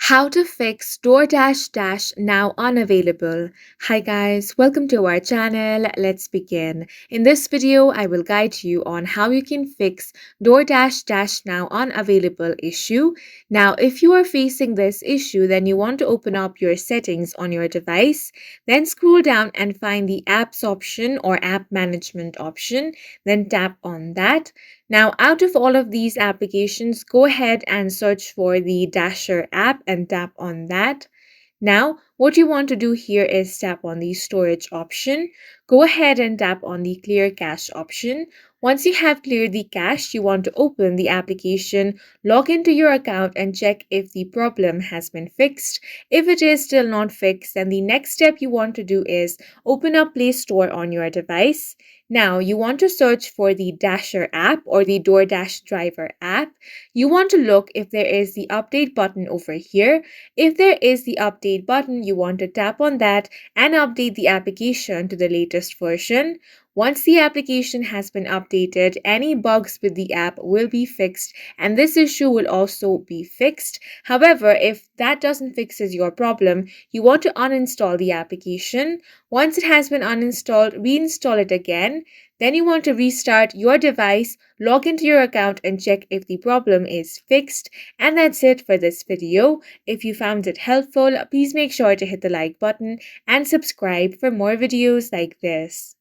How to fix Doordash Dash Now Unavailable. Hi guys, welcome to our channel. Let's begin. In this video, I will guide you on how you can fix Doordash Dash Now Unavailable issue. Now, if you are facing this issue, then you want to open up your settings on your device, then scroll down and find the apps option or app management option, then tap on that. Now, out of all of these applications, go ahead and search for the Dasher app and tap on that. Now, what you want to do here is tap on the storage option. Go ahead and tap on the clear cache option. Once you have cleared the cache, you want to open the application, log into your account and check if the problem has been fixed. If it is still not fixed, then the next step you want to do is open up Play Store on your device. Now, you want to search for the Dasher app or the DoorDash driver app. You want to look if there is the update button over here. If there is the update button, you want to tap on that and update the application to the latest version. Once the application has been updated, any bugs with the app will be fixed and this issue will also be fixed. However, if that doesn't fixes your problem, you want to uninstall the application. Once it has been uninstalled, reinstall it again. Then you want to restart your device, log into your account and check if the problem is fixed. And that's it for this video. If you found it helpful, please make sure to hit the like button and subscribe for more videos like this.